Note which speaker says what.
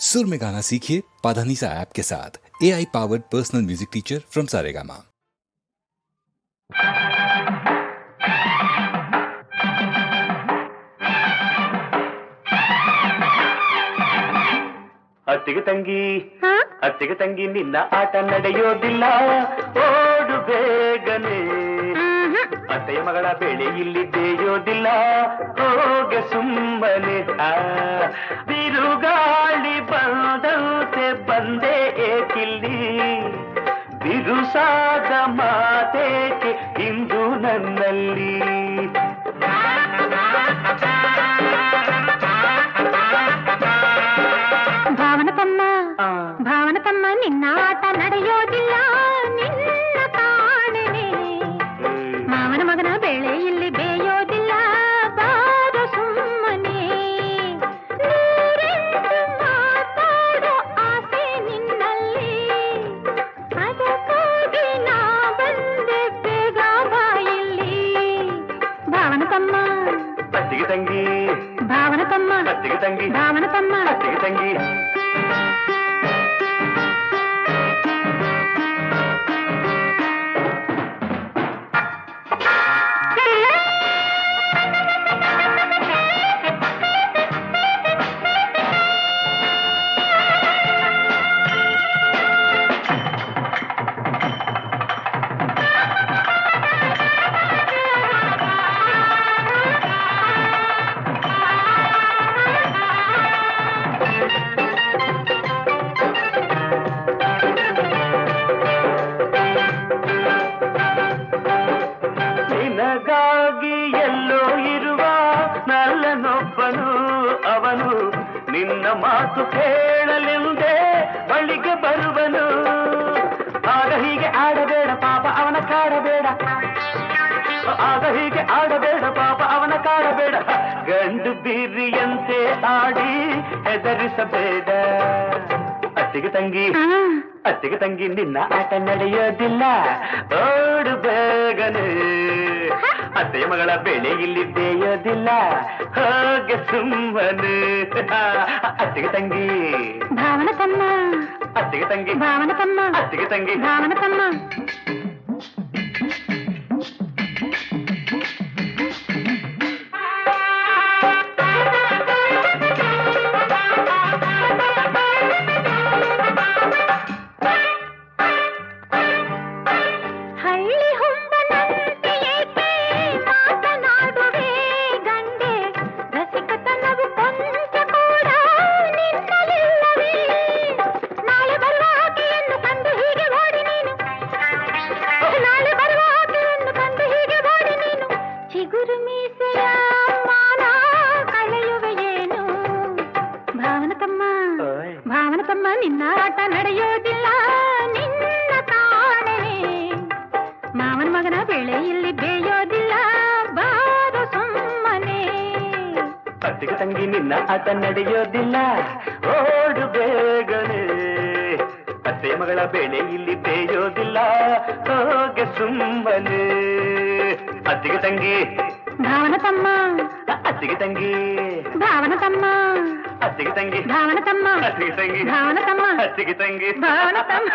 Speaker 1: सुर में गाना सीखिए पाधानीसा ऐप के साथ। AI powered personal music teacher from Saregama.
Speaker 2: ಅತ್ತಿಗೆ ತಂಗಿ ನಿನ್ನ ಆಟ ನಡೆಯೋದಿಲ್ಲ, ಓಡು ಬೇಗನೆ. ಅತ್ತೆಯ ಮಗಳ ಬೆಳೆ ಇಲ್ಲಿ ಬೇಯೋದಿಲ್ಲ, ಹೋಗೆ ಸುಮ್ಮನೆ. ಬಿರುಗಾಳಿ ಬಂದಂತೆ ಬಂದೆ ಏಕಿಲ್ಲಿ, ಬಿರುಸಾದ ಮಾತೇಕೆ ಇಂದು ನನ್ನಲ್ಲಿ.
Speaker 3: ಭಾವನತಮ್ಮ ನಿನ್ನ ಆಟ ನಡೆಯೋದಿಲ್ಲ, ನಿನ್ನ ಕಾಣೆನೆ. ಮಾವನ ಮಗನ ಬೆಳೆ ಇಲ್ಲಿ ಬೇಯೋದಿಲ್ಲ, ಬಾರ ಸುಮ್ಮನೆ. ನೂರೆಂಟು ಮಾತಾಡೋ ಆಸೆ ನಿನ್ನಲ್ಲಿ, ಅದಕ್ಕಾಗಿ ನಾ ಬಂದೆ ಬೇಗ ಬಾಯಿಲ್ಲಿ. ಭಾವನತಮ್ಮ
Speaker 2: ಅತ್ತಿಗೆ ತಂಗಿ,
Speaker 3: ಭಾವನತಮ್ಮ
Speaker 2: ಅತ್ತಿಗೆ ತಂಗಿ,
Speaker 3: ಭಾವನತಮ್ಮ
Speaker 2: ಅತ್ತಿಗೆ ತಂಗಿ. ನಿನಗಾಗಿ ಎಲ್ಲೋ ಇರುವ ನಲ್ಲನೊಬ್ಬನು, ಅವನು ನಿನ್ನ ಮಾತು ಕೇಳಲೆಂದೇ ಬಳಿಗೆ ಬರುವನು. ಆಗ ಹೀಗೆ ಆಡಬೇಡ ಪಾಪ ಅವನ ಕಾಡಬೇಡ, ಆಗ ಹೀಗೆ ಆಡಬೇಡ ಪಾಪ ಅವನ ಕಾಡಬೇಡ. ಗಂಡು ಬೀರಿಯಂತೆ ಆಡಿ ಹೆದರಿಸಬೇಡ. ಅತ್ತಿಗೆ ತಂಗಿ, ಅತ್ತಿಗೆ ತಂಗಿ ನಿನ್ನ ಆಟ ನಡೆಯೋದಿಲ್ಲ, ಓಡು ಬೇಗನೆ. ಅತ್ತೆಯ ಮಗಳ ಬೆಳೆ ಇಲ್ಲಿ ಬೇಯೋದಿಲ್ಲ, ಹೋಗೆ ಸುಮ್ಮನೆ. ಅತ್ತಿಗೆ ತಂಗಿ,
Speaker 3: ಭಾವನತಮ್ಮ
Speaker 2: ಅತ್ತಿಗೆ ತಂಗಿ,
Speaker 3: ಭಾವನತಮ್ಮ
Speaker 2: ಅತ್ತಿಗೆ ತಂಗಿ,
Speaker 3: ಭಾವನತಮ್ಮ. ಭಾವನತಮ್ಮ ನಿನ್ನ ಆಟ ನಡೆಯೋದಿಲ್ಲ, ನಿನ್ನ ಕಾಣೆನೆ. ಮಾವನ ಮಗನ ಬೆಳೆ ಇಲ್ಲಿ ಬೇಯೋದಿಲ್ಲ, ಬಾರು ಸುಮ್ಮನೆ.
Speaker 2: ಅತ್ತಿಗೆ ತಂಗಿ ನಿನ್ನ ಆಟ ನಡೆಯೋದಿಲ್ಲ, ಓಡು ಬೇಗನೆ. ಅತ್ತೆಯ ಮಗಳ ಬೆಳೆ ಇಲ್ಲಿ ಬೇಯೋದಿಲ್ಲ, ಹೋಗೆ ಸುಮ್ಮನೆ. ಅತ್ತಿಗೆ ತಂಗಿ,
Speaker 3: ಭಾವನತಮ್ಮ
Speaker 2: ಅತ್ತಿಗೆ ತಂಗಿ,
Speaker 3: ಭಾವನತಮ್ಮ
Speaker 2: ಅತ್ತಿಗೆ ತಂಗಿ,
Speaker 3: ಭಾವನತಮ್ಮ
Speaker 2: ಅತ್ತಿಗೆ ತಂಗಿ,
Speaker 3: ಭಾವನತಮ್ಮ
Speaker 2: ಅತ್ತಿಗೆ ತಂಗಿ,
Speaker 3: ಭಾವನತಮ್ಮ.